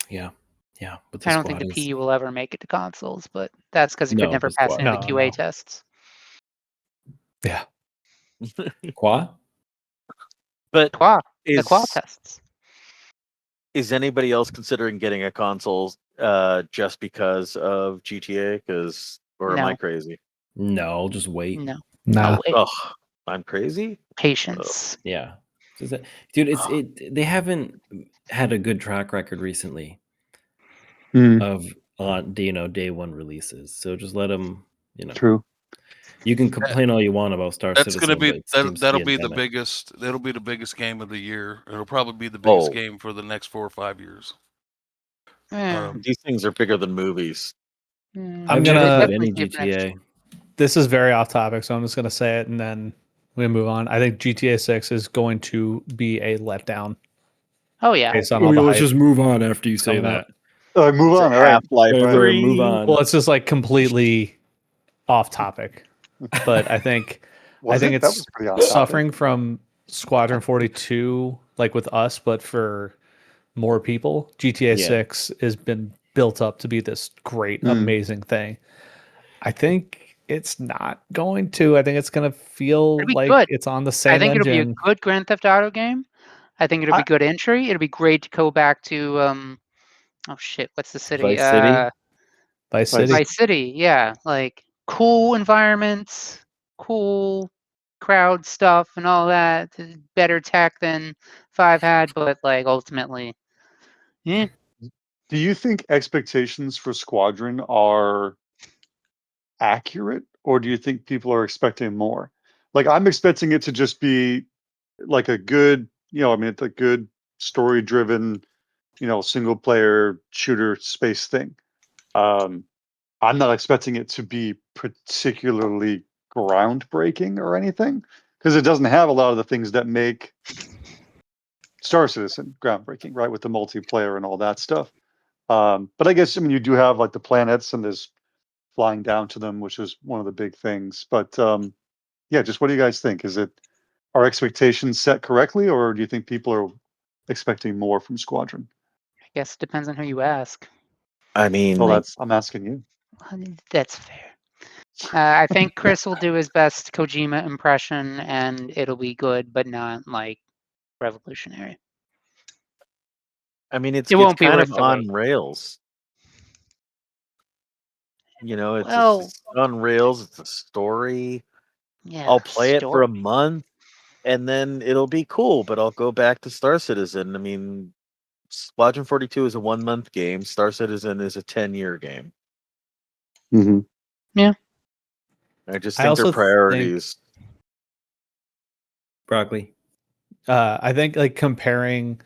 Yeah. But the I don't think squad the is PE will ever make it to consoles, but that's because it could No, never the pass squad. any of the QA No. tests. Yeah. Qua? But Qua, the Qua is tests. is anybody else considering getting a console just because of GTA? Or am I No, crazy? No, I'll just wait. no, Nah. I'll wait. Oh, I'm crazy. Patience. Yeah. Dude, they haven't had a good track record recently of day one releases. So just let them, True. you can complain all you want about Star That's Citizen, gonna be but it seems to that'll be be the endemic. biggest. That'll be the biggest game of the year. It'll probably be the biggest Oh, game for the next 4 or 5 years. Yeah. these things are bigger than movies. Mm, I'm I've gonna- never played definitely any save for next GTA. This is very off topic, so I'm just going to say it and then we move on. I think GTA 6 is going to be a letdown Oh yeah. based on all the let's hype just move on after you say coming that. up. All right, move It's a on. All right. Half-Life Whatever, 3. move on. Well, it's just like completely off topic, but I think Was that was it's pretty on topic. suffering from Squadron 42, like with us, but for more people. GTA Yeah. 6 has been built up to be this great, amazing thing. I think it's not going to. I think it's going to feel It'll be like good. it's on the I same think it'll be a engine. good Grand Theft Auto game. I think it'll be good entry. It'll be great to go back to oh shit, what's the city? Vice City? Vice City. Vice City, yeah. Like cool environments, cool crowd stuff and all that. Better tech than 5 had, but like ultimately, yeah. Do you think expectations for Squadron are accurate, or do you think people are expecting more? Like, I'm expecting it to just be like a good, I mean, it's a good story-driven, single player shooter space thing. I'm not expecting it to be particularly groundbreaking or anything, because it doesn't have a lot of the things that make Star Citizen groundbreaking, right? With the multiplayer and all that stuff. But I guess, I mean, you do have like the planets and there's flying down to them, which is one of the big things. But yeah, just what do you guys think? Are expectations set correctly, or do you think people are expecting more from Squadron? I guess it depends on who you ask. I mean, Well, I'm asking you. That's fair. I think Chris will do his best Kojima impression and it'll be good, but not like revolutionary. it's It won't be kind worth of the wait. on rails. It's Well, on rails. It's a story. yeah. I'll play it for a Story. month, and then it'll be cool. But I'll go back to Star Citizen. I mean, Squadron 42 is a 1-month game. Star Citizen is a 10-year game. Mm-hmm. Yeah. I just I think their also priorities. Broccoli. I think like comparing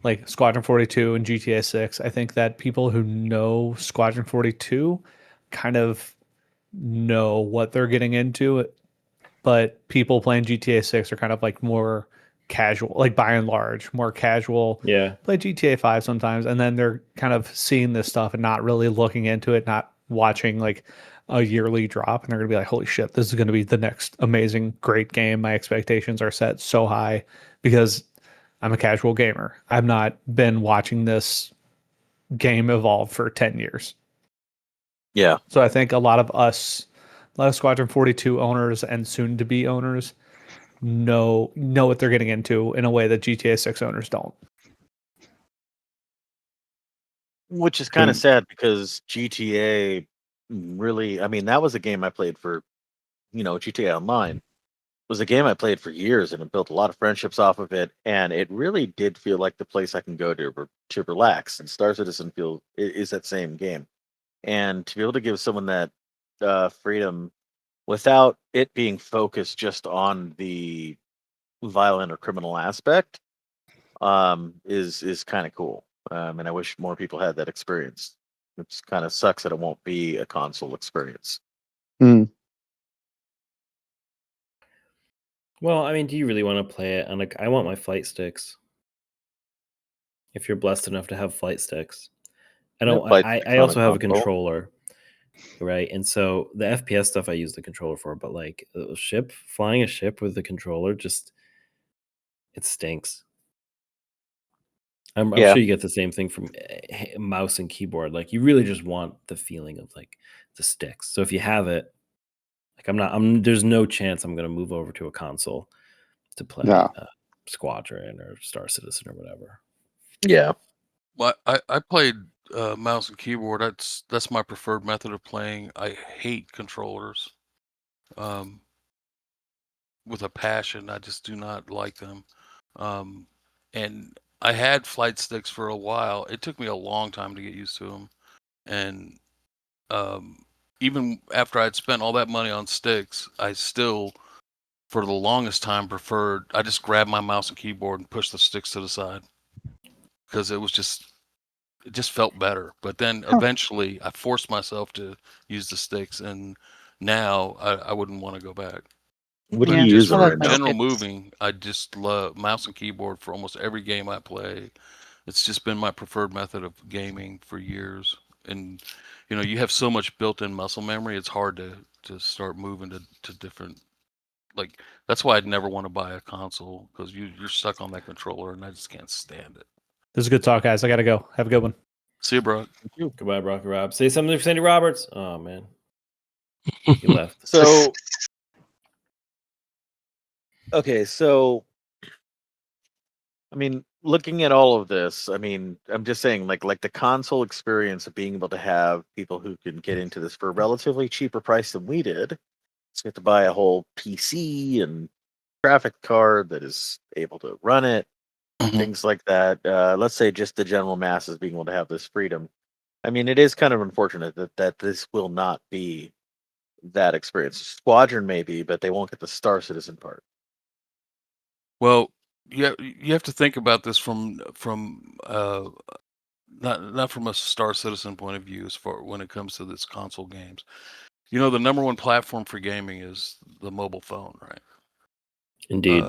like Squadron 42 and GTA 6, I think that people who know Squadron 42 kind of know what they're getting into, but people playing GTA 6 are kind of like more casual, like by and large, more casual. Yeah. Play GTA 5 sometimes, and then they're kind of seeing this stuff and not really looking into it, not watching like a yearly drop, and they're gonna be like, "Holy shit, this is gonna be the next amazing, great game." My expectations are set so high because I'm a casual gamer. I've not been watching this game evolve for 10 years. Yeah. So I think a lot of Squadron 42 owners and soon to be owners know what they're getting into in a way that GTA 6 owners don't. Which is kind of sad because GTA really, I mean, that was a game I played for, GTA Online was a game I played for years and it built a lot of friendships off of it. And it really did feel like the place I can go to relax. And Star Citizen is that same game. And to be able to give someone that freedom without it being focused just on the violent or criminal aspect is kind of cool. And I wish more people had that experience. It kind of sucks that it won't be a console experience. Well, I mean, do you really want to play it? And like, I want my flight sticks. If you're blessed enough to have flight sticks, I don't. flight I sticks on a also have a console. controller. right? And so the FPS stuff I use the controller for, but like flying a ship with the controller, just it stinks. I'm Yeah. sure you get the same thing from mouse and keyboard. Like you really just want the feeling of like the sticks. So if you have it, like there's no chance I'm gonna move over to a console to play Yeah. Squadron or Star Citizen or whatever. Yeah. Well, I played mouse and keyboard. That's my preferred method of playing. I hate controllers, with a passion. I just do not like them. And I had flight sticks for a while. It took me a long time to get used to them, and even after I'd spent all that money on sticks, I still, for the longest time, preferred. I just grabbed my mouse and keyboard and pushed the sticks to the side because it just felt better. But then eventually I forced myself to use the sticks, and now I wouldn't want to go back. What do Yeah, you use I it like right my now? General sticks. moving, I just love mouse and keyboard for almost every game I play. It's just been my preferred method of gaming for years. And you have so much built-in muscle memory, it's hard to start moving to different, like, that's why I'd never want to buy a console, because you're stuck on that controller, and I just can't stand it. This is good talk, guys. I gotta go. Have a good one. See you, bro. Goodbye, Brocky Rob. Say something for Sandy Roberts. Oh man, he left. So okay, so I mean, looking at all of this, I mean, I'm just saying, like the console experience of being able to have people who can get into this for a relatively cheaper price than we did. So you have to buy a whole PC and graphic card that is able to run it, things like that. Let's say just the general masses being able to have this freedom. I mean, it is kind of unfortunate that this will not be that experience. Squadron maybe, but they won't get the Star Citizen part. Well, you have to think about this from not from a Star Citizen point of view, as far when it comes to this console games. The number one platform for gaming is the mobile phone, right? Indeed.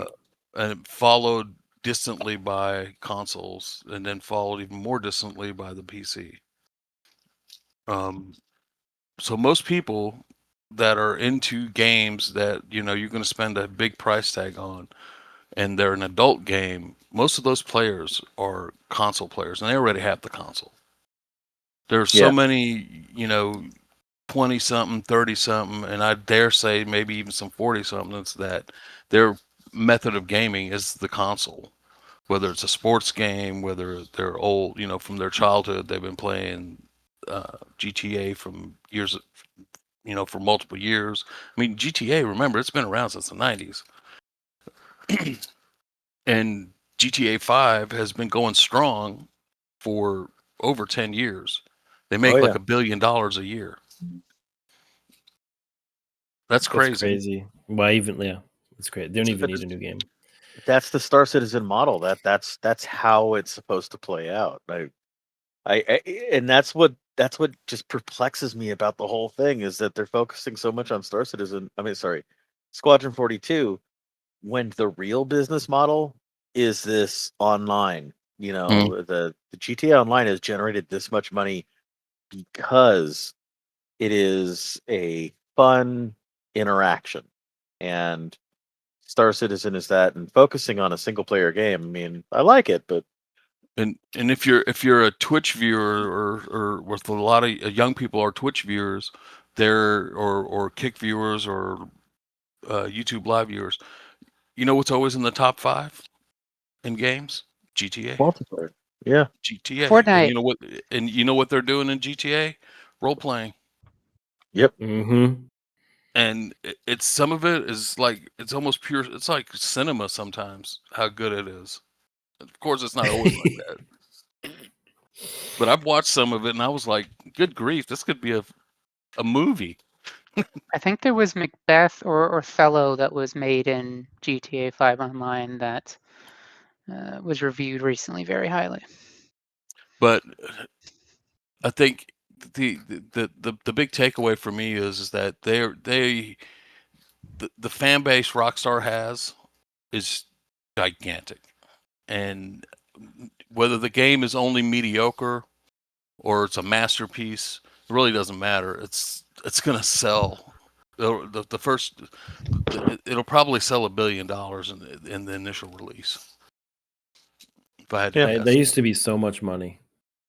And followed distantly by consoles, and then followed even more distantly by the PC. So most people that are into games that you're going to spend a big price tag on, and they're an adult game, most of those players are console players, and they already have the console. There are so Yeah. many, 20 something, 30 something, and I dare say maybe even some 40 somethings that their method of gaming is the console. Whether it's a sports game, whether they're old, from their childhood, they've been playing GTA from years, for multiple years. I mean, GTA, remember, it's been around since the 90s. And GTA 5 has been going strong for over 10 years. They make Oh like yeah. $1 billion a year. That's crazy. That's crazy. Why even? Yeah, it's great. They don't even need a new game. That's the Star Citizen model. That's how it's supposed to play out. And that's what just perplexes me about the whole thing is that they're focusing so much on Star Citizen. I mean, sorry, Squadron 42, when the real business model is this online. The GTA Online has generated this much money because it is a fun interaction, and Star Citizen is that, and focusing on a single player game. I mean, I like it, but And if you're a Twitch viewer, or with a lot of young people are Twitch viewers, or Kick viewers, or YouTube Live viewers, you know what's always in the top 5 in games? GTA. multiplayer. Yeah. GTA. Fortnite. And you know what they're doing in GTA? Role playing. Yep. Mm-hmm. And it's some of it is like, it's almost pure, it's like cinema sometimes, how good it is. Of course, it's not always like that. But I've watched some of it, and I was like, good grief, this could be a movie. I think there was Macbeth or Othello that was made in GTA 5 Online that was reviewed recently very highly. But I think the big takeaway for me is that the fan base Rockstar has is gigantic, and whether the game is only mediocre or it's a masterpiece, really doesn't matter. It's gonna sell. The first, it'll probably sell $1 billion in the initial release. If I had to guess. They used to be so much money.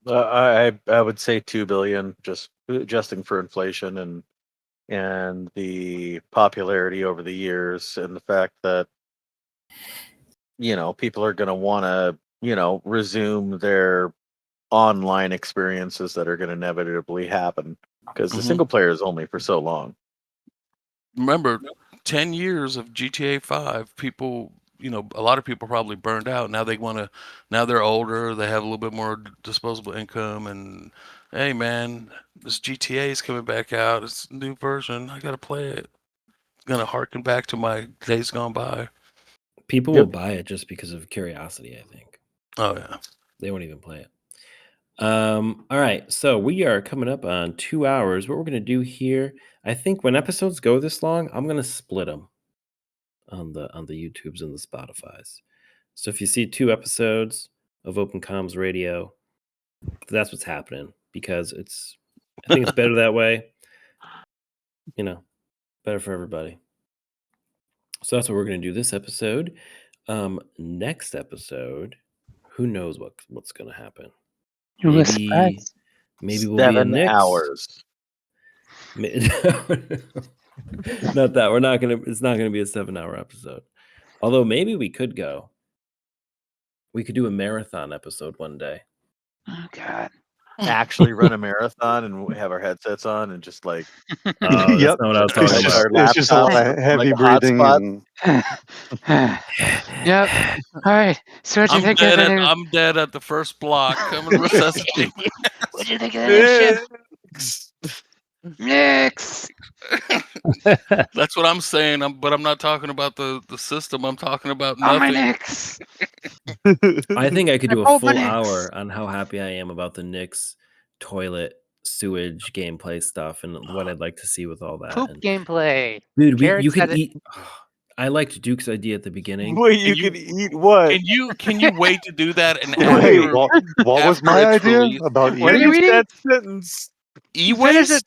I would say 2 billion, just adjusting for inflation and the popularity over the years, and the fact that people are going to want to resume their online experiences that are going to inevitably happen, because the single player is only for so long. Remember, 10 years of GTA 5, people, a lot of people probably burned out. Now now they're older, they have a little bit more disposable income, and hey man, this GTA is coming back out. It's a new version. I gotta play it. Gonna harken back to my days gone by. People will buy it just because of curiosity, I think. Oh yeah. They won't even play it. All right, so we are coming up on 2 hours. What we're going to do here, I think when episodes go this long, I'm going to split them on the YouTubes and the Spotifys. So if you see 2 episodes of Open Comms Radio, that's what's happening, because I think it's better that way. Better for everybody. So that's what we're going to do this episode. Next episode, who knows what's going to happen? Maybe we'll be in 7 Knicks. hours. Not that it's not gonna be a 7-hour episode. Although maybe we could do a marathon episode one day. Oh God. Actually run a marathon and have our headsets on and just like That's not what I was talking about. It's just a lot of heavy breathing. Yep. All right. So what'd you think of the I'm dead at the first block. Come and resuscitate me. What'd you think of the Knicks? That's what I'm saying. But I'm not talking about the system. I'm talking about Oh, my nothing. Knicks. I think I could do a Oh, my full Knicks. hour on how happy I am about the Knicks toilet sewage gameplay stuff and what I'd like to see with all that. Poop gameplay. Dude, Jared you can said it. eat. I liked Duke's idea at the beginning. Wait, you could eat what? Can you wait to do that an Wait, hour? what was my after it's idea released? about What are you eating? eating? That sentence. E-waste?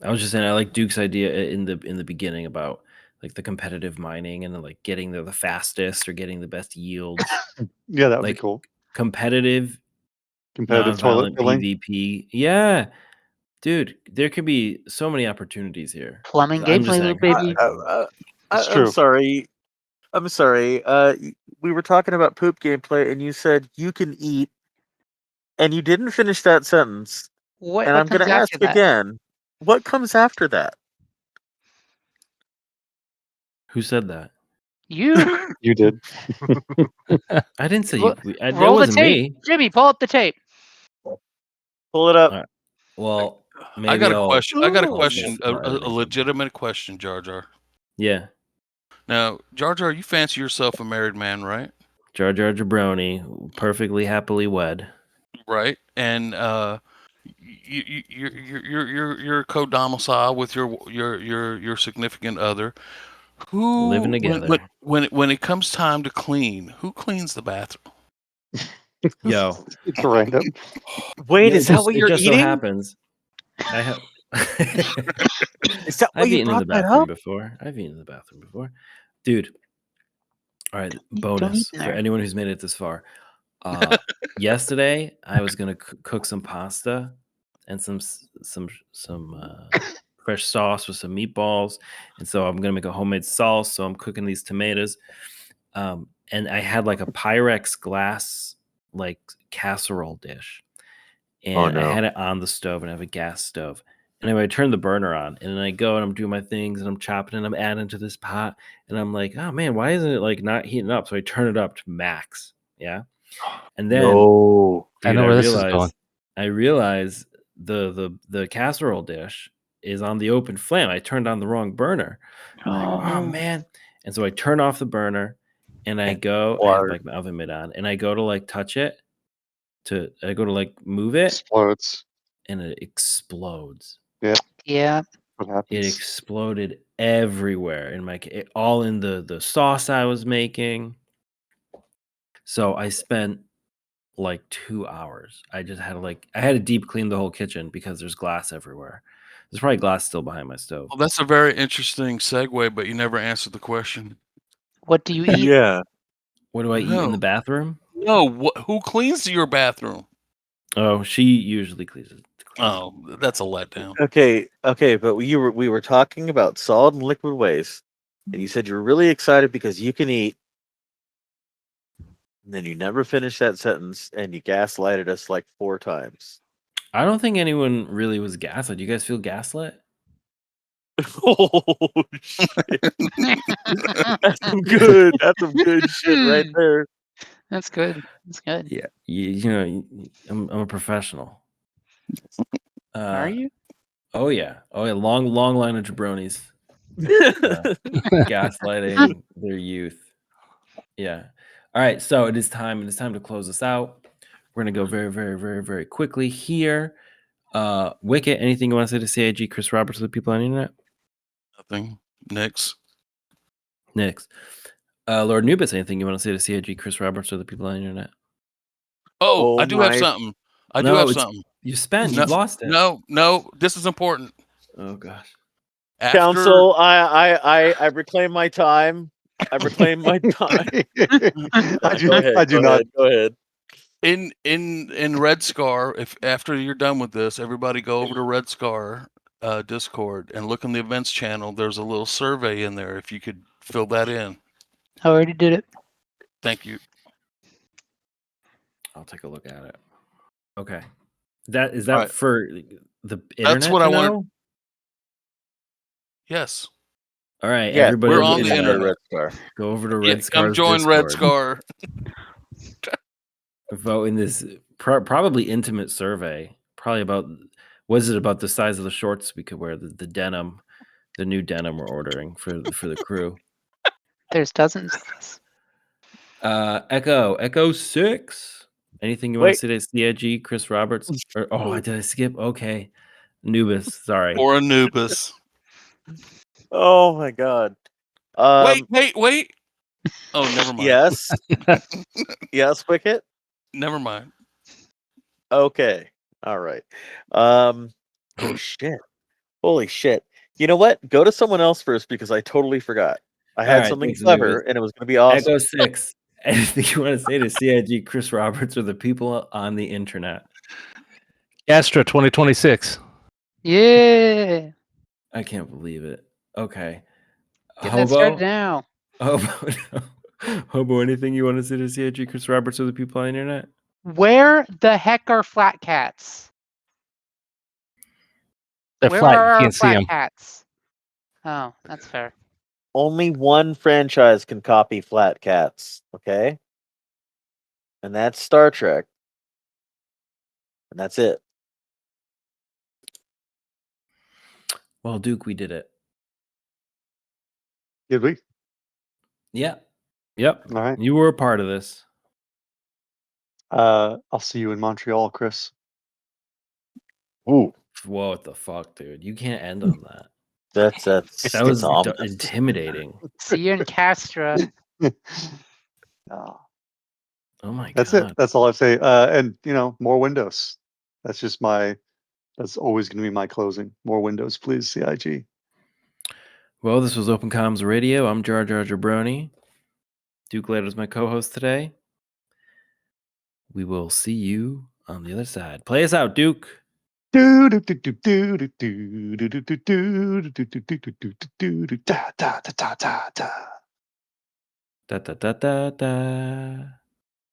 I was just saying I like Duke's idea in the beginning about like the competitive mining and like getting the fastest or getting the best yields. Yeah, that would Like be cool. competitive Toilet nonviolent filling. PvP. Yeah. Dude, there could be so many opportunities here. Plumbing I'm just gameplay saying, loop, baby. It's I'm true. sorry. I'm sorry. We were talking about poop gameplay, and you said you can eat, and you didn't finish that sentence. What And I'm going comes to ask after that? again. What comes after that? who said that? You You did. I didn't say Ro- you. That roll the wasn't tape. me. Jimmy, pull up the tape. Pull it up. All right. Well, maybe I got a I'll- question. I got a I'll question. smart A anything. legitimate question, Jar Jar. Yeah. Now, Jar Jar, you fancy yourself a married man, right? Jar Jar Jabroni, perfectly happily wed. Right, and you're co-domicile with your significant other. Who Living together. when it comes time to clean, who cleans the bathroom? Yo. It's random. Wait, Yeah, is that what you're it just eating? so happens. I have. Is that why I've you eaten in the brought that bathroom up? before. Dude. All right, Don't bonus eat in for there. anyone who's made it this far. Yesterday, I was gonna cook some pasta and some fresh sauce with some meatballs, and so I'm gonna make a homemade sauce. So I'm cooking these tomatoes, and I had like a Pyrex glass like casserole dish, and I had it on the stove, and I have a gas stove. Anyway, I turned the burner on, and then I go and I'm doing my things, and I'm chopping and I'm adding to this pot, and I'm like, oh man, why isn't it like not heating up? So I turn it up to max, yeah, and then I know where this is going. I realize the casserole dish is on the open flame. I turned on the wrong burner. I'm like, oh man, and so I turn off the burner, and I go, I have like my oven mitt on, and I go to like touch it, I go to like move it, Explodes. and it explodes. Yeah. What It happens? exploded everywhere in all in the sauce I was making. So I spent like 2 hours. I just had to I had to deep clean the whole kitchen because there's glass everywhere. There's probably glass still behind my stove. Well, that's a very interesting segue, but you never answered the question. What do you eat? Yeah. What do I eat in the bathroom? No, who cleans your bathroom? Oh, she usually cleans it. Oh, that's a letdown. Okay, but we were talking about solid and liquid waste, and you said you were really excited because you can eat, and then you never finished that sentence, and you gaslighted us like 4 times. I don't think anyone really was gaslit. Do you guys feel gaslit? Oh shit! That's some good. That's some good shit right there. That's good. That's good. Yeah, I'm a professional. Are you? Oh yeah, long line of jabronis gaslighting their youth. Yeah. All right, so it is time to close this out. We're gonna go very, very, very, very quickly here. Wicket, anything you want to say to CIG, Chris Roberts, to the people on the internet? Nothing. Next. Lord Nubis, anything you want to say to CIG, Chris Roberts, or the people on the internet? Oh, Oh I do have my- something. I No, do have it's- something. You spent. No, You've lost it. No, this is important. Oh gosh. After, Council, I reclaim my time. I reclaim my time. I do not. Go ahead. in Red Scar, if after you're done with this, everybody go over to Red Scar Discord and look in the events channel. There's a little survey in there. If you could fill that in. I already did it. Thank you. I'll take a look at it. Okay. Is that Right. for the internet? That's what to I wanted. know? Yes. All right, Yeah, everybody. we're on in the internet. Red Star. Go over to Yeah, Red Scar's come join Red Discord. Scar. Vote in this probably intimate survey. Probably about about the size of the shorts we could wear, the denim, the new denim we're ordering for the crew. There's dozens of us. Echo 6. Anything you want to say to CIG, Chris Roberts? Did I skip? Okay. Nubis, sorry. Or Anubis. Oh my god. Wait. Oh, never mind. Yes. Yes, Wicket. Never mind. Okay. All right. Oh shit. Holy shit. You know what? Go to someone else first because I totally forgot. I had something thanks, clever Anubis. and it was going to be awesome. Echo 6. Anything you want to say to CIG, Chris Roberts, or the people on the internet? Astra 2026. Yeah. I can't believe it. Okay. Get that started Hobo? now. Hobo, anything you want to say to CIG, Chris Roberts, or the people on the internet? Where the heck are flat cats? They're Where flat. are You our can't see flat them. cats? Oh, that's fair. Only one franchise can copy Flat Cats, okay? And that's Star Trek. And that's it. Well, Duke, we did it. Did we? Yeah. Yep. All right. You were a part of this. I'll see you in Montreal, Chris. Ooh. What the fuck, dude? You can't end on that. That was ominous. intimidating. See you in Castra. Oh, Oh my that's god. it. That's all I say. And more Windows. That's just that's always going to be my closing. More Windows, please, CIG. Well, this was Open Comms Radio. I'm Jar Jar Jabroni. Duke Later's my co-host today. We will see you on the other side. Play us out, Duke. Do do do do do do do do do do do do do do do do do da da da da da da Da da da da da.